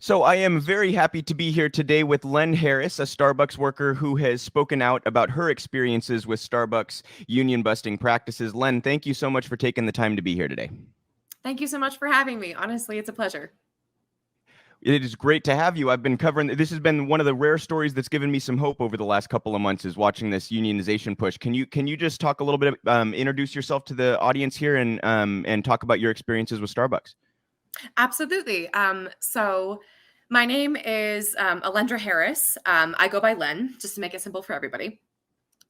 So I am very happy to be here today with Len Harris, a Starbucks worker who has spoken out about her experiences with Starbucks union busting practices. Len, thank you so much for taking the time to be here today. Thank you so much for having me. Honestly, it's a pleasure. It is great to have you. I've been covering this has been one of the rare stories that's given me some hope over the last couple of months is watching this unionization push. Can you just talk a little bit, introduce yourself to the audience here and talk about your experiences with Starbucks? Absolutely. So my name is Alendra Harris. I go by Len, just to make it simple for everybody.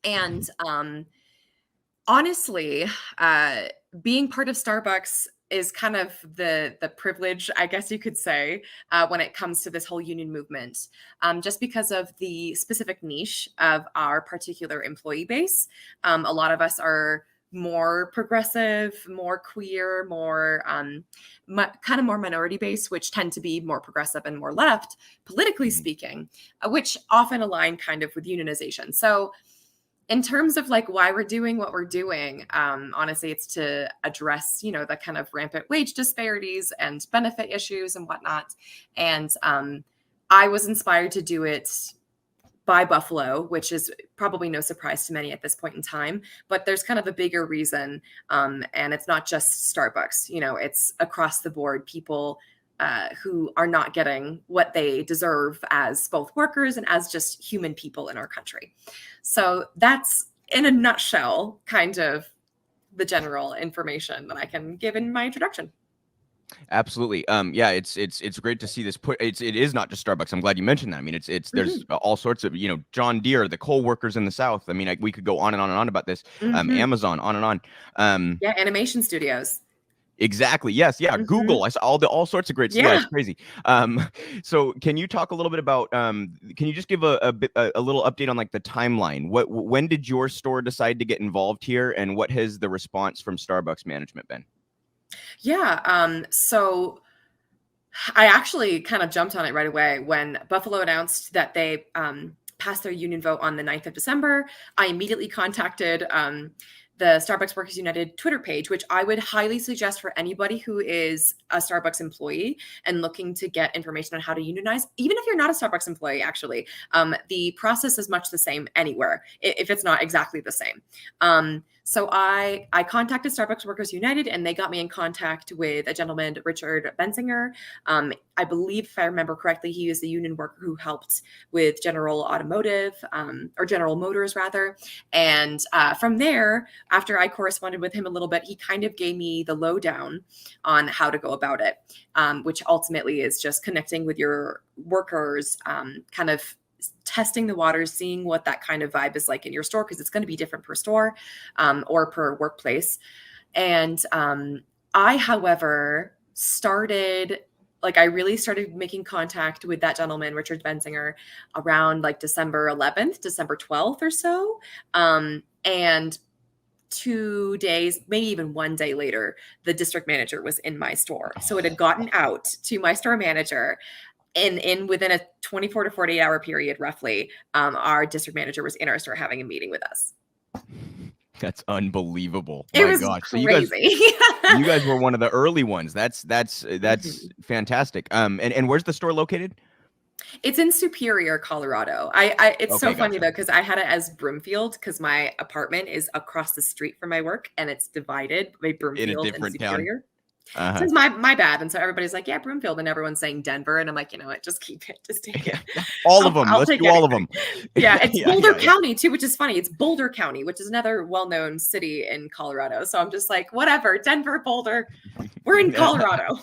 And honestly, uh, being part of Starbucks is kind of the privilege, I guess you could say, when it comes to this whole union movement, just because of the specific niche of our particular employee base. A lot of us are more progressive, more queer, more kind of more minority based, which tend to be more progressive and more left, politically speaking, which often align kind of with unionization. So in terms of like why we're doing what we're doing, honestly, it's to address, the kind of rampant wage disparities and benefit issues and whatnot. And I was inspired to do it by Buffalo, which is probably no surprise to many at this point in time. But there's kind of a bigger reason, and it's not just Starbucks. It's across the board. People who are not getting what they deserve as both workers and as just human people in our country. So that's in a nutshell, kind of the general information that I can give in my introduction. Absolutely. Yeah, it's great to see this put. It is not just Starbucks. I'm glad you mentioned that. I mean, it's there's Hmm. all sorts of John Deere, the coal workers in the South. I mean, we could go on and on and on about this. Hmm. Amazon, on and on. Um, Yeah, animation studios. exactly. Yes. Yeah. Google. Hmm. I saw all sorts of great. Yeah, Yeah. it's crazy. So can you talk a little bit about? Can you just give a little update on like the timeline? When did your store decide to get involved here, and what has the response from Starbucks management been? Yeah. So I actually kind of jumped on it right away when Buffalo announced that they passed their union vote on the 9th of December. I immediately contacted the Starbucks Workers United Twitter page, which I would highly suggest for anybody who is a Starbucks employee and looking to get information on how to unionize. Even if you're not a Starbucks employee, actually, the process is much the same anywhere, if it's not exactly the same. So I contacted Starbucks Workers United, and they got me in contact with a gentleman, Richard Bensinger. I believe, if I remember correctly, he is the union worker who helped with General Automotive, or General Motors, rather. And from there, after I corresponded with him a little bit, he kind of gave me the lowdown on how to go about it, which ultimately is just connecting with your workers, kind of testing the waters, seeing what that kind of vibe is like in your store, because it's going to be different per store, or per workplace. And I, however, I really started making contact with that gentleman, Richard Bensinger, around like December 11th, December 12th or so. And 2 days, maybe even one day later, the district manager was in my store. So it had gotten out to my store manager. And in within a 24 to 48 hour period, roughly, our district manager was in our store having a meeting with us. That's unbelievable. It My was gosh. So crazy. you guys were one of the early ones. That's Mhm. fantastic. And where's the store located? It's in Superior, Colorado. I it's so Okay, funny gotcha. though, because I had it as Broomfield because my apartment is across the street from my work, and it's divided by In a Broomfield and different town. Superior. So Uh-huh. it's my bad. And so everybody's like, yeah, Broomfield, and everyone's saying Denver. And I'm like, what, just keep it, just take it. Yeah, all of them. I'll Let's take do all of anything. them. Yeah, it's Yeah, Boulder yeah, yeah. County too, which is funny. It's Boulder County, which is another well-known city in Colorado. So I'm just like, whatever, Denver, Boulder, we're in Colorado.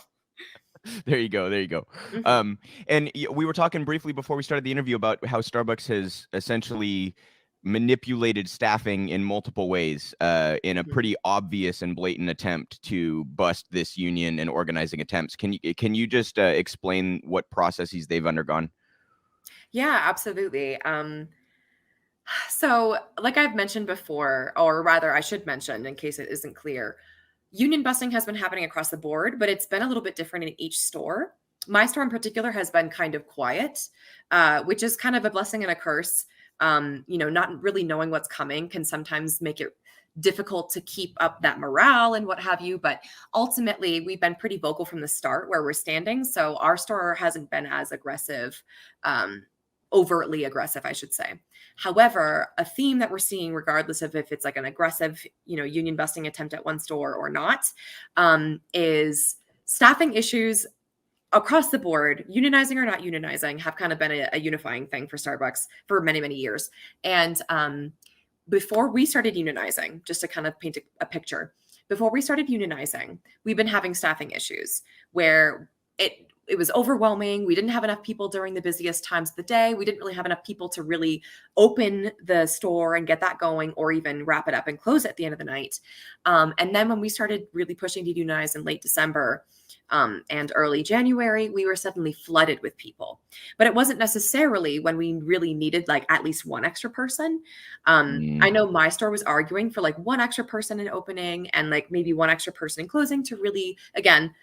There you go. There you go. Mhm. Um, and we were talking briefly before we started the interview about how Starbucks has essentially manipulated staffing in multiple ways, in a Mhm. pretty obvious and blatant attempt to bust this union and organizing attempts. Can you just explain what processes they've undergone? Yeah, absolutely. So, like I've mentioned before, or rather, I should mention in case it isn't clear, union busting has been happening across the board, but it's been a little bit different in each store. My store in particular has been kind of quiet, which is kind of a blessing and a curse. Not really knowing what's coming can sometimes make it difficult to keep up that morale and what have you. But ultimately, we've been pretty vocal from the start where we're standing. So our store hasn't been as aggressive, overtly aggressive, I should say. However, a theme that we're seeing, regardless of if it's like an aggressive, union busting attempt at one store or not, is staffing issues across the board, unionizing or not unionizing, have kind of been a unifying thing for Starbucks for many, many years. And before we started unionizing, just to kind of paint a picture, before we started unionizing, we've been having staffing issues where it was overwhelming. We didn't have enough people during the busiest times of the day. We didn't really have enough people to really open the store and get that going, or even wrap it up and close it at the end of the night. And then when we started really pushing to unionize in late December, and early January, we were suddenly flooded with people. But it wasn't necessarily when we really needed like at least one extra person. I know my store was arguing for like one extra person in opening and like maybe one extra person in closing to really, again,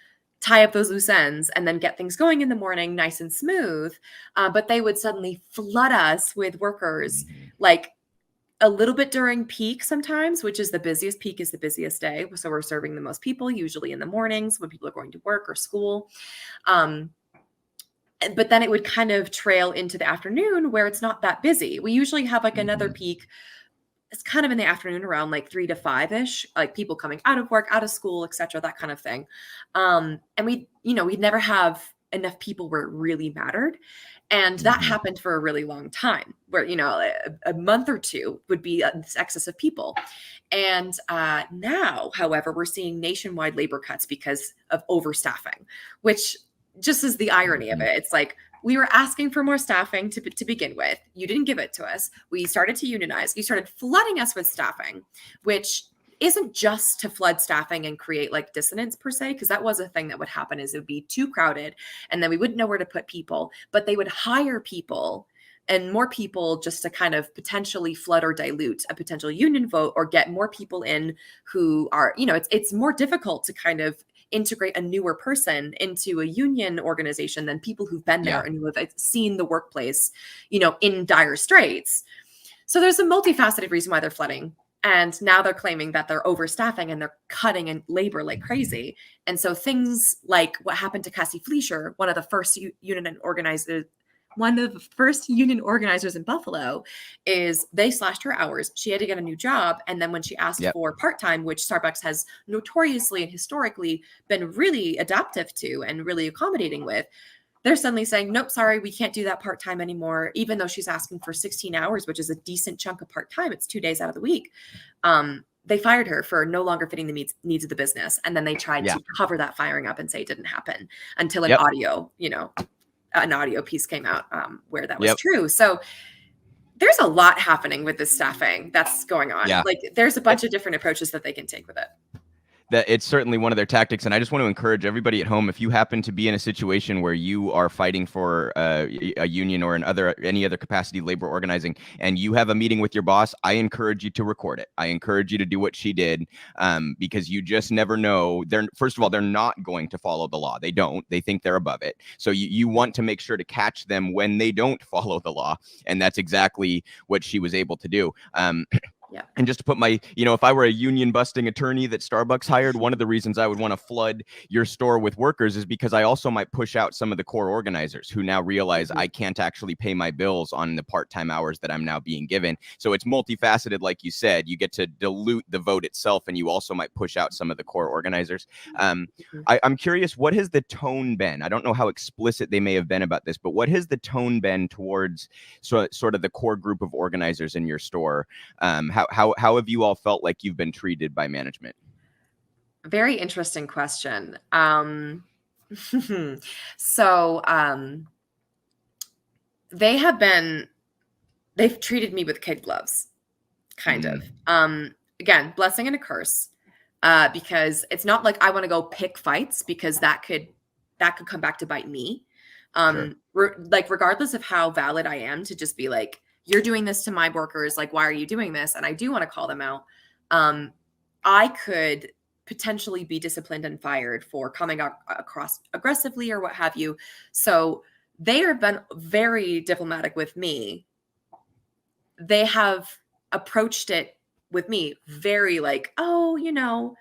tie up those loose ends and then get things going in the morning nice and smooth. But they would suddenly flood us with workers like a little bit during peak sometimes, which is the busiest. Peak is the busiest day. So we're serving the most people, usually in the mornings when people are going to work or school. But then it would kind of trail into the afternoon where it's not that busy. We usually have like another peak. It's kind of in the afternoon around like 3 to 5-ish, like people coming out of work, out of school, etc., that kind of thing. And we'd never have enough people where it really mattered. And that happened for a really long time where, a month or two would be this excess of people. And now, however, we're seeing nationwide labor cuts because of overstaffing, which just is the irony of it. It's like, we were asking for more staffing to begin with. You didn't give it to us. We started to unionize. You started flooding us with staffing, which isn't just to flood staffing and create like dissonance per se, because that was a thing that would happen is it would be too crowded and then we wouldn't know where to put people, but they would hire people and more people just to kind of potentially flood or dilute a potential union vote or get more people in who are, it's more difficult to kind of integrate a newer person into a union organization than people who've been there and who have seen the workplace, in dire straits. So there's a multifaceted reason why they're flooding. And now they're claiming that they're overstaffing and they're cutting in labor like crazy. And so things like what happened to Cassie Fleischer, one of the first union organizers in Buffalo, is they slashed her hours. She had to get a new job. And then when she asked for part-time, which Starbucks has notoriously and historically been really adaptive to and really accommodating with, they're suddenly saying, nope, sorry, we can't do that part-time anymore, even though she's asking for 16 hours, which is a decent chunk of part-time. It's 2 days out of the week. They fired her for no longer fitting the needs of the business. And then they tried to cover that firing up and say it didn't happen until an audio piece came out where that was true. So there's a lot happening with this staffing that's going on. Like there's a bunch of different approaches that they can take with it. That it's certainly one of their tactics. And I just want to encourage everybody at home, if you happen to be in a situation where you are fighting for a union or any other capacity labor organizing, and you have a meeting with your boss, I encourage you to record it. I encourage you to do what she did, because you just never know. First of all, they're not going to follow the law. They don't. They think they're above it. So you want to make sure to catch them when they don't follow the law. And that's exactly what she was able to do. And just to put my, if I were a union busting attorney that Starbucks hired, one of the reasons I would want to flood your store with workers is because I also might push out some of the core organizers who now realize I can't actually pay my bills on the part-time hours that I'm now being given. So it's multifaceted, like you said. You get to dilute the vote itself, and you also might push out some of the core organizers. I'm curious, what has the tone been? I don't know how explicit they may have been about this, but what has the tone been towards sort of the core group of organizers in your store? How have you all felt like you've been treated by management? Very interesting question. They've treated me with kid gloves, kind of. Again, blessing and a curse, because it's not like I want to go pick fights, because that could come back to bite me. Like regardless of how valid I am to just be like, you're doing this to my workers, like, why are you doing this? And I do want to call them out. I could potentially be disciplined and fired for coming across aggressively or what have you. So they have been very diplomatic with me they have approached it with me very like, oh,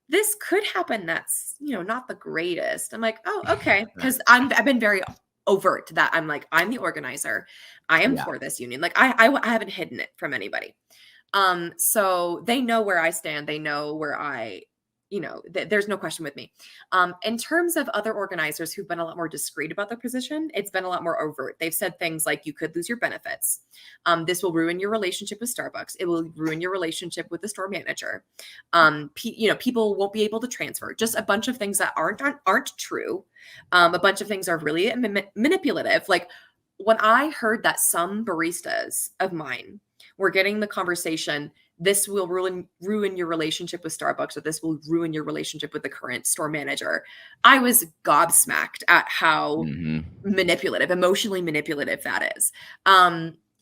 this could happen. That's, not the greatest. I'm like, oh, okay. Because I've been very overt that I'm like, I'm the organizer. I am Yeah. for this union. Like I haven't hidden it from anybody. So they know where I stand. They know where there's no question with me. In terms of other organizers who've been a lot more discreet about their position, it's been a lot more overt. They've said things like, you could lose your benefits. This will ruin your relationship with Starbucks. It will ruin your relationship with the store manager. People won't be able to transfer. Just a bunch of things that aren't true. A bunch of things are really manipulative. Like when I heard that some baristas of mine were getting the conversation, this will ruin your relationship with Starbucks, or this will ruin your relationship with the current store manager, I was gobsmacked at how emotionally manipulative that is.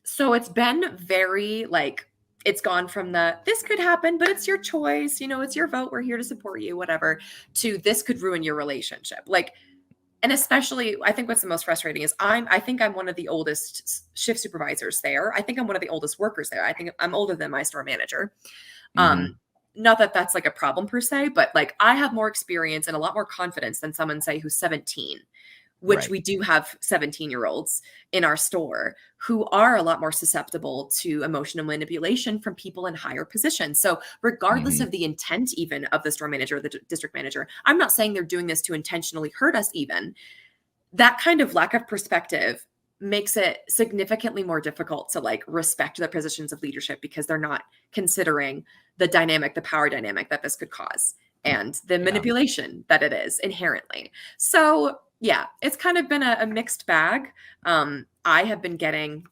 So it's been very like, it's gone from this could happen, but it's your choice, it's your vote, we're here to support you, whatever, to this could ruin your relationship. Like, and especially, I think what's the most frustrating is I think I'm one of the oldest shift supervisors there. I think I'm one of the oldest workers there. I think I'm older than my store manager. Not that that's like a problem per se, but like I have more experience and a lot more confidence than someone, say, who's 17, which Right. we do have 17-year-olds in our store who are a lot more susceptible to emotional manipulation from people in higher positions. So regardless of the intent even of the store manager or the district manager, I'm not saying they're doing this to intentionally hurt us even. That kind of lack of perspective makes it significantly more difficult to like respect their positions of leadership, because they're not considering the power dynamic that this could cause and the manipulation that it is inherently. So yeah, it's kind of been a mixed bag. I have been getting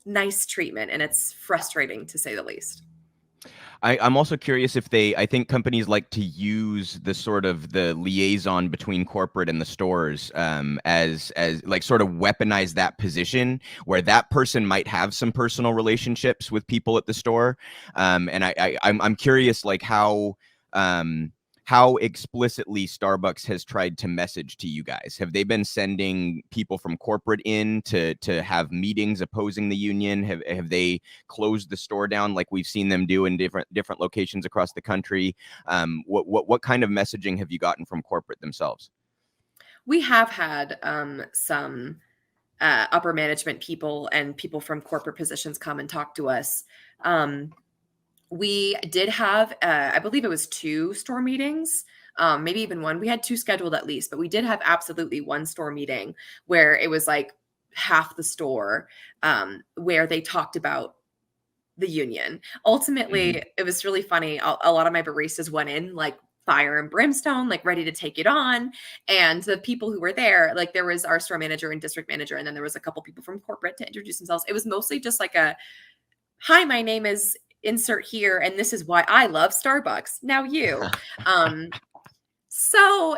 nice treatment, and it's frustrating to say the least. I'm also curious if I think companies like to use the sort of the liaison between corporate and the stores as like sort of weaponize that position where that person might have some personal relationships with people at the store. And I'm curious like how explicitly Starbucks has tried to message to you guys. Have they been sending people from corporate in to have meetings opposing the union? Have they closed the store down like we've seen them do in different locations across the country? What kind of messaging have you gotten from corporate themselves? We have had some upper management people and people from corporate positions come and talk to us. We did have, I believe it was 2 store meetings, maybe even 1. We had 2 scheduled at least, but we did have absolutely 1 store meeting where it was like half the store, where they talked about the union. Ultimately, it was really funny. A lot of my baristas went in like fire and brimstone, like ready to take it on. And the people who were there, like there was our store manager and district manager, and then there was a couple people from corporate to introduce themselves. It was mostly just like hi, my name is insert here, and this is why I love Starbucks. Now you. So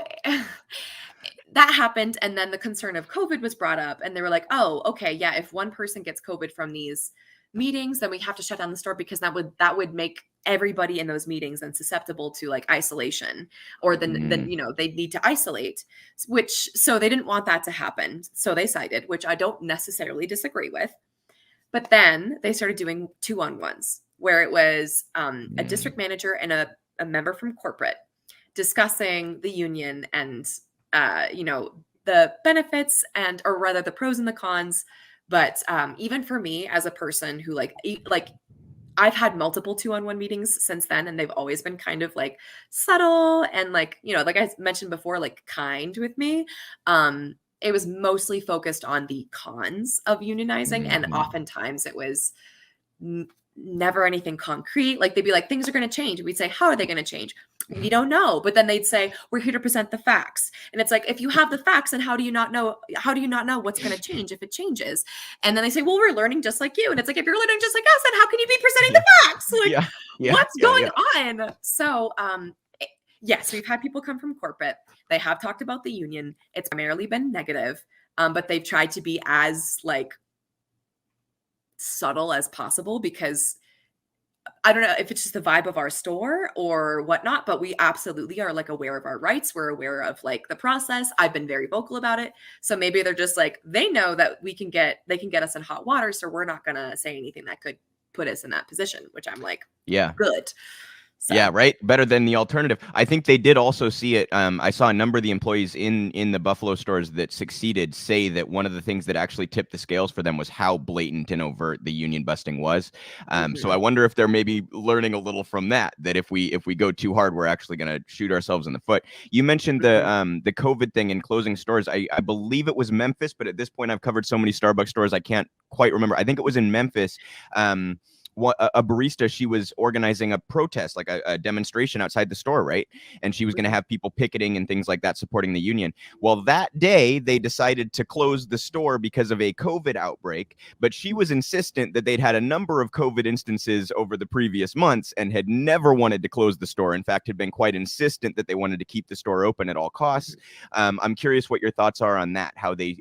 that happened, and then the concern of COVID was brought up, and they were like, oh, okay, yeah, if one person gets COVID from these meetings, then we have to shut down the store, because that would make everybody in those meetings then susceptible to like isolation, or then they need to isolate, so they didn't want that to happen. So they cited, which I don't necessarily disagree with. But then they started doing 2-on-1s where it was a district manager and a member from corporate discussing the union and, the benefits or rather the pros and the cons. But even for me as a person who like I've had multiple 2-on-1 meetings since then, and they've always been kind of like subtle and like, like I mentioned before, like kind with me. It was mostly focused on the cons of unionizing. And oftentimes it was never anything concrete. Like they'd be like, things are going to change. And we'd say, how are they going to change? We don't know. But then they'd say, we're here to present the facts. And it's like, if you have the facts, then how do you not know what's going to change if it changes? And then they say, well, we're learning just like you. And it's like, if you're learning just like us, then how can you be presenting the facts? Like, what's going on? So, yes, we've had people come from corporate. They have talked about the union. It's primarily been negative, but they've tried to be as like subtle as possible, because I don't know if it's just the vibe of our store or whatnot, but we absolutely are like aware of our rights. We're aware of like the process. I've been very vocal about it. So maybe they're just like, they know that they can get us in hot water. So we're not going to say anything that could put us in that position, which I'm like, Yeah. good. So. Yeah, right. Better than the alternative. I think they did also see it. I saw a number of the employees in the Buffalo stores that succeeded say that one of the things that actually tipped the scales for them was how blatant and overt the union busting was. So I wonder if they're maybe learning a little from that. That if we go too hard, we're actually going to shoot ourselves in the foot. You mentioned the COVID thing and closing stores. I believe it was Memphis, but at this point, I've covered so many Starbucks stores I can't quite remember. I think it was in Memphis. A barista, she was organizing a protest, like a demonstration outside the store, right? And she was going to have people picketing and things like that supporting the union. Well, that day they decided to close the store because of a COVID outbreak, but she was insistent that they'd had a number of COVID instances over the previous months and had never wanted to close the store. In fact, had been quite insistent that they wanted to keep the store open at all costs. I'm curious what your thoughts are on that, how they,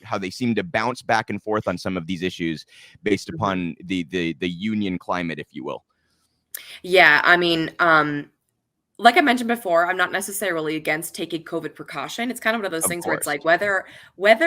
how they seem to bounce back and forth on some of these issues based upon the union climate, if you will. Yeah, I mean, like I mentioned before, I'm not necessarily against taking COVID precaution. It's kind of one of those things where it's like whether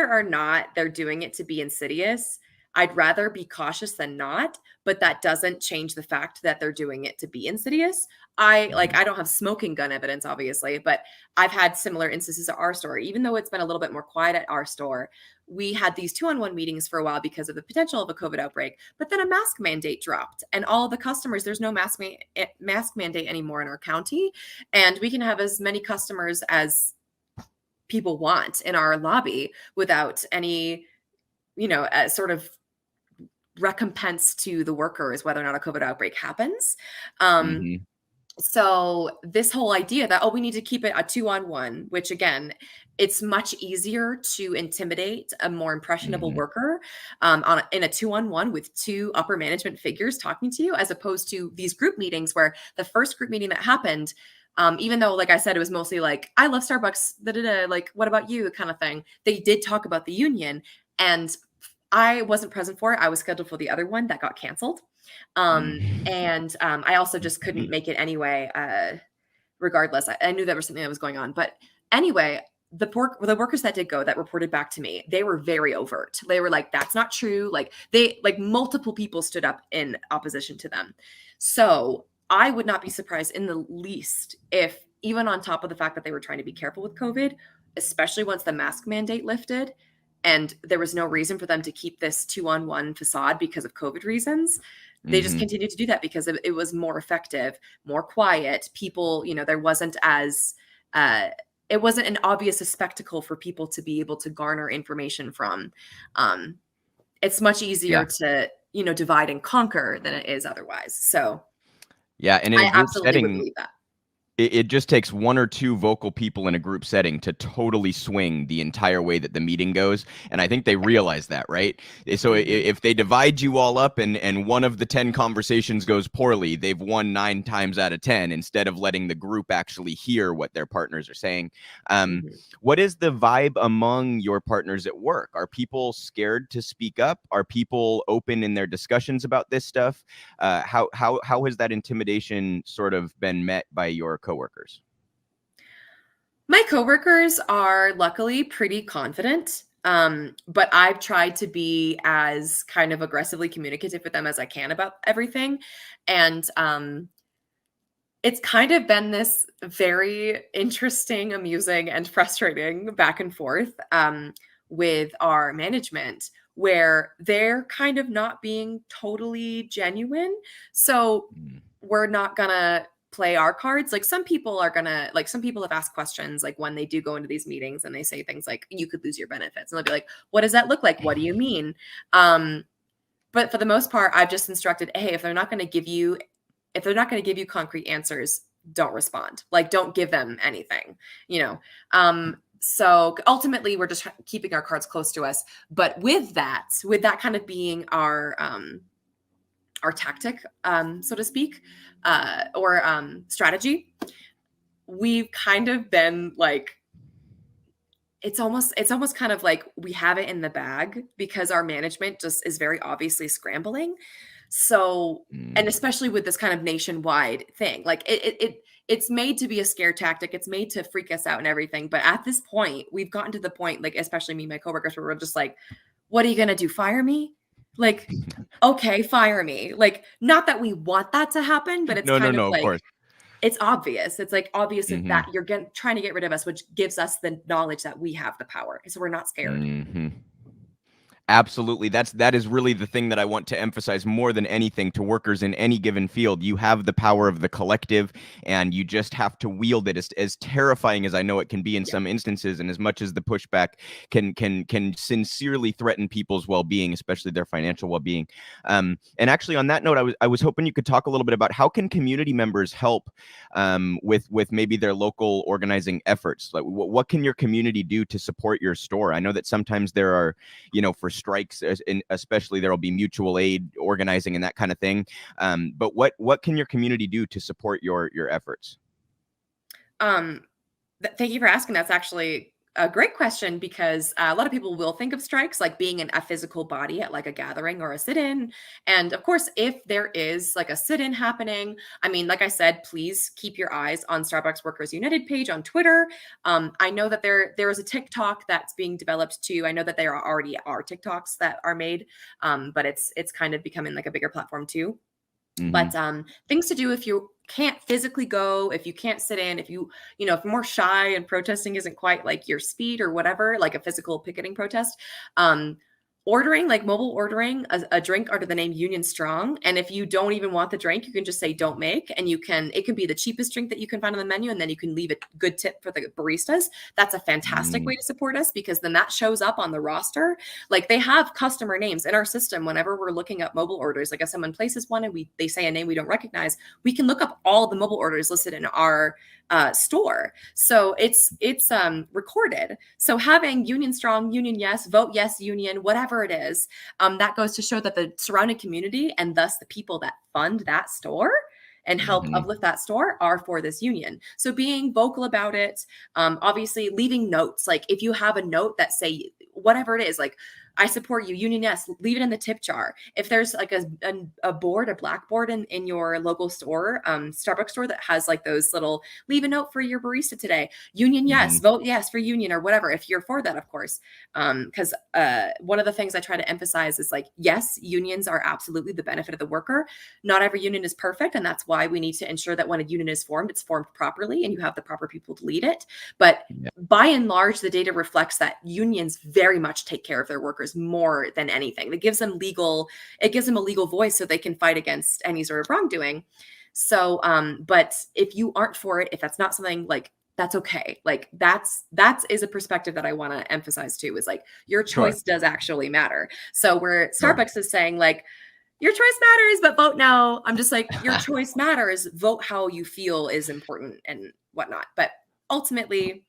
or not they're doing it to be insidious, I'd rather be cautious than not, but that doesn't change the fact that they're doing it to be insidious. I don't have smoking gun evidence, obviously, but I've had similar instances at our store. Even though it's been a little bit more quiet at our store, we had these 2-on-1 meetings for a while because of the potential of a COVID outbreak, but then a mask mandate dropped and all the customers, there's no mask mandate anymore in our county. And we can have as many customers as people want in our lobby without any, sort of recompense to the workers, whether or not a COVID outbreak happens. So this whole idea that, we need to keep it a 2-on-1, which again, it's much easier to intimidate a more impressionable worker in a 2-on-1 with two upper management figures talking to you, as opposed to these group meetings where the first group meeting that happened, even though, like I said, it was mostly like, I love Starbucks, like, what about you kind of thing. They did talk about the union, and I wasn't present for it. I was scheduled for the other one that got canceled. And I also just couldn't make it anyway. Regardless, I knew there was something that was going on. But anyway, the workers that did go that reported back to me, they were very overt. They were like, that's not true. Like multiple people stood up in opposition to them. So I would not be surprised in the least if, even on top of the fact that they were trying to be careful with COVID, especially once the mask mandate lifted, and there was no reason for them to keep this 2-on-1 facade because of COVID reasons, they just continued to do that because it was more effective, more quiet. People, there wasn't as, it wasn't an obvious spectacle for people to be able to garner information from. It's much easier to, divide and conquer than it is otherwise. So yeah, and in a group setting, would believe that. It just takes one or two vocal people in a group setting to totally swing the entire way that the meeting goes. And I think they realize that, right? So if they divide you all up and one of the 10 conversations goes poorly, they've won 9 times out of 10 instead of letting the group actually hear what their partners are saying. What is the vibe among your partners at work? Are people scared to speak up? Are people open in their discussions about this stuff? How has that intimidation sort of been met by your coworkers? My coworkers are luckily pretty confident, but I've tried to be as kind of aggressively communicative with them as I can about everything. And it's kind of been this very interesting, amusing, and frustrating back and forth with our management, where they're kind of not being totally genuine. So we're not gonna play our cards. Like some people have asked questions like when they do go into these meetings and they say things like, you could lose your benefits. And they'll be like, what does that look like? What do you mean? But for the most part, I've just instructed, hey, if they're not going to give you concrete answers, don't respond. Like, don't give them anything, So ultimately we're just keeping our cards close to us. But with that kind of being our tactic, so to speak, or strategy, we've kind of been like, it's almost kind of like we have it in the bag because our management just is very obviously scrambling. So, and especially with this kind of nationwide thing, like it's made to be a scare tactic. It's made to freak us out and everything. But at this point, we've gotten to the point, like, especially me and my coworkers, where we're just like, what are you going to do? Fire me? Like, okay, fire me. Like, not that we want that to happen, but it's No, no, kind of no, of like, course. it's obvious. It's like obvious Hmm. that you're trying to get rid of us, which gives us the knowledge that we have the power. So we're not scared. Hmm. Absolutely. That is really the thing that I want to emphasize more than anything to workers in any given field. You have the power of the collective, and you just have to wield it. As terrifying as I know it can be in Yeah. some instances, and as much as the pushback can sincerely threaten people's well-being, especially their financial well-being. And actually, on that note, I was hoping you could talk a little bit about how can community members help with maybe their local organizing efforts. Like, what can your community do to support your store? I know that sometimes there are, for strikes, especially, there will be mutual aid organizing and that kind of thing. But what can your community do to support your efforts? Um, Thank you for asking. That's actually a great question because a lot of people will think of strikes like being in a physical body at like a gathering or a sit-in. And of course, if there is like a sit-in happening, I mean, like I said, please keep your eyes on Starbucks Workers United page on Twitter. I know that there is a TikTok that's being developed too. I know that there already are TikToks that are made, but it's kind of becoming like a bigger platform too. Hmm. But things to do if you can't physically go, if you can't sit in, if if you're more shy and protesting isn't quite like your speed or whatever, like a physical picketing protest, um, ordering, like mobile ordering a drink under the name Union Strong. And if you don't even want the drink, you can just say don't make, and it can be the cheapest drink that you can find on the menu, and then you can leave a good tip for the baristas. That's a fantastic way to support us because then that shows up on the roster. Like they have customer names in our system whenever we're looking up mobile orders. Like if someone places one and they say a name we don't recognize, we can look up all the mobile orders listed in our store. So it's recorded. So having Union Strong, Union Yes, Vote Yes Union, whatever it is, that goes to show that the surrounding community and thus the people that fund that store and help Hmm. uplift that store are for this union. So being vocal about it, obviously leaving notes. Like if you have a note that say whatever it is, like I support you, Union Yes, leave it in the tip jar. If there's like a board, a blackboard in your local store, Starbucks store that has like those little leave a note for your barista today, Union Yes, Hmm. vote yes for union or whatever, if you're for that, of course. Because one of the things I try to emphasize is like, yes, unions are absolutely the benefit of the worker. Not every union is perfect. And that's why we need to ensure that when a union is formed, it's formed properly and you have the proper people to lead it. But Yeah. by and large, the data reflects that unions very much take care of their workers more than anything. It gives them a legal voice so they can fight against any sort of wrongdoing. So, but if you aren't for it, if that's not something like that's okay. Like that's is a perspective that I want to emphasize too, is like your Sure. choice does actually matter. So where Sure. Starbucks is saying like your choice matters, but vote no. I'm just like, your choice matters. Vote how you feel is important and whatnot. But ultimately,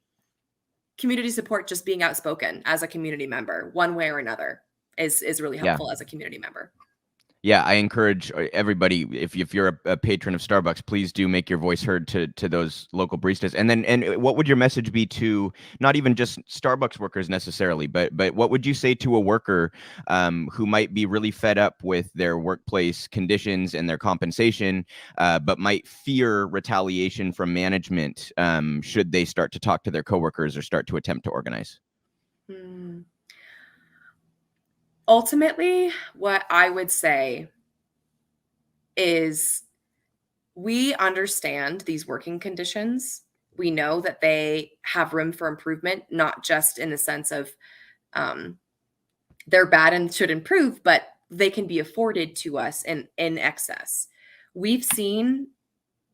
community support, just being outspoken as a community member, one way or another, is really Yeah. helpful as a community member. Yeah, I encourage everybody, if you're a patron of Starbucks, please do make your voice heard to those local baristas. And what would your message be to not even just Starbucks workers necessarily, but what would you say to a worker who might be really fed up with their workplace conditions and their compensation, but might fear retaliation from management should they start to talk to their coworkers or start to attempt to organize? Hmm. Ultimately, what I would say is we understand these working conditions. We know that they have room for improvement, not just in the sense of um, they're bad and should improve, but they can be afforded to us in excess. We've seen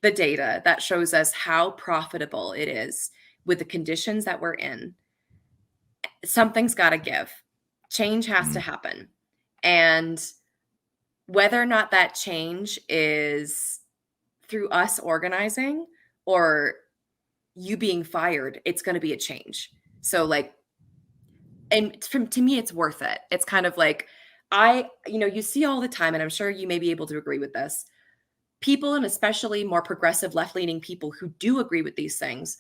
the data that shows us how profitable it is with the conditions that we're in. Something's got to give. Change has to Mm, happen. And whether or not that change is through us organizing or you being fired, it's going to be a change. So like, and from to me it's worth it. It's kind of like you see all the time, and I'm sure you may be able to agree with this. People, and especially more progressive left-leaning people who do agree with these things,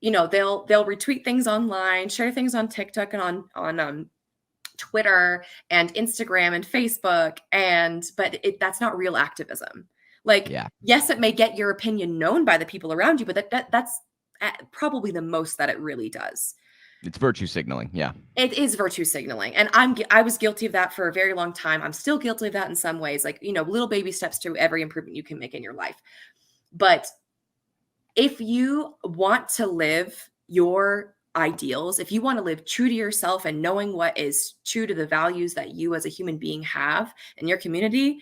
they'll retweet things online, share things on TikTok and on Twitter and Instagram and Facebook, but that's not real activism. Like, yeah. yes, it may get your opinion known by the people around you, but that's probably the most that it really does. It's virtue signaling. Yeah. It is virtue signaling. And I was guilty of that for a very long time. I'm still guilty of that in some ways, like, little baby steps to every improvement you can make in your life. But if you want to live your ideals, if you want to live true to yourself and knowing what is true to the values that you as a human being have in your community,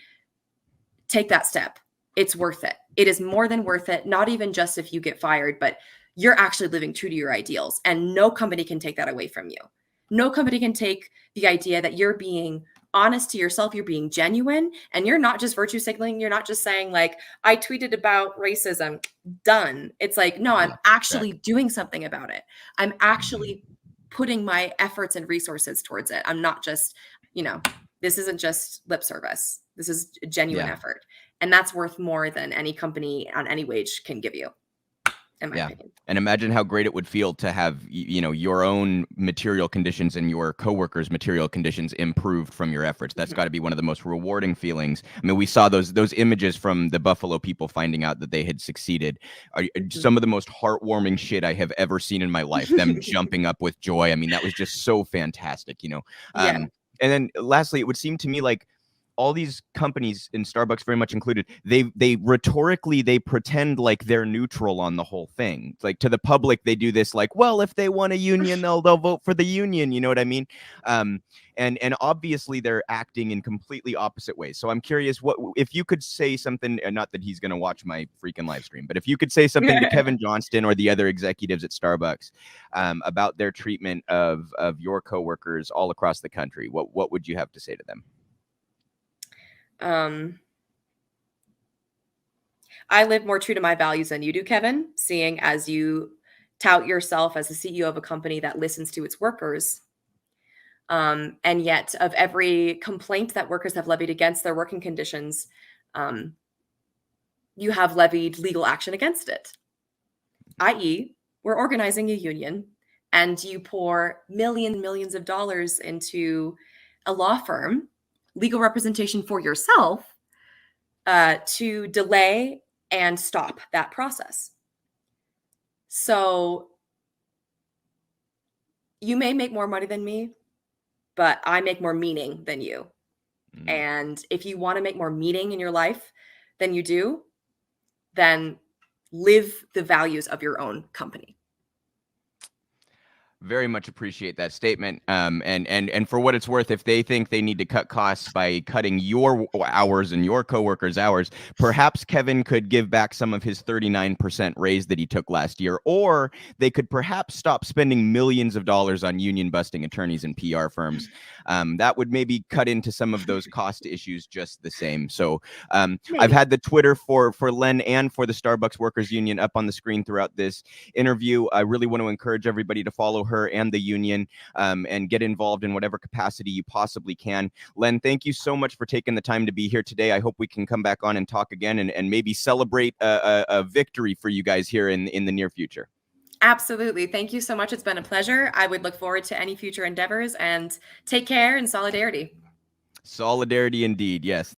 take that step. It's worth it. It is more than worth it. Not even just if you get fired, but you're actually living true to your ideals. And no company can take that away from you. No company can take the idea that you're being honest to yourself, you're being genuine, and you're not just virtue signaling. You're not just saying, like, I tweeted about racism, done. It's like, no, I'm actually doing something about it. I'm actually putting my efforts and resources towards it. I'm not just, this isn't just lip service. This is a genuine effort. And that's worth more than any company on any wage can give you, in my opinion. And imagine how great it would feel to have, your own material conditions and your coworkers' material conditions improved from your efforts. That's got to be one of the most rewarding feelings. I mean, we saw those images from the Buffalo people finding out that they had succeeded. Some of the most heartwarming shit I have ever seen in my life. Them jumping up with joy. I mean, that was just so fantastic, And then lastly, it would seem to me like all these companies, and Starbucks very much included, they rhetorically, they pretend like they're neutral on the whole thing. Like, to the public, they do this like, well, if they want a union, they'll vote for the union. You know what I mean? And obviously they're acting in completely opposite ways. So I'm curious, what if you could say something, not that he's going to watch my freaking live stream, but if you could say something to Kevin Johnston or the other executives at Starbucks about their treatment of your coworkers all across the country, what would you have to say to them? I live more true to my values than you do, Kevin, seeing as you tout yourself as the CEO of a company that listens to its workers. And yet, of every complaint that workers have levied against their working conditions, you have levied legal action against it. i.e., we're organizing a union, and you pour millions of dollars into a law firm, legal representation for yourself, to delay and stop that process. So you may make more money than me, but I make more meaning than you. And if you want to make more meaning in your life than you do, then live the values of your own company. Very much appreciate that statement. And for what it's worth, if they think they need to cut costs by cutting your hours and your coworkers' hours, perhaps Kevin could give back some of his 39% raise that he took last year, or they could perhaps stop spending millions of dollars on union busting attorneys and PR firms. That would maybe cut into some of those cost issues just the same. So I've had the Twitter for Len and for the Starbucks Workers Union up on the screen throughout this interview. I really want to encourage everybody to follow her and the union and get involved in whatever capacity you possibly can. Len, thank you so much for taking the time to be here today. I hope we can come back on and talk again and maybe celebrate a victory for you guys here in the near future. Absolutely. Thank you so much. It's been a pleasure. I would look forward to any future endeavors, and take care and solidarity. Solidarity indeed. Yes.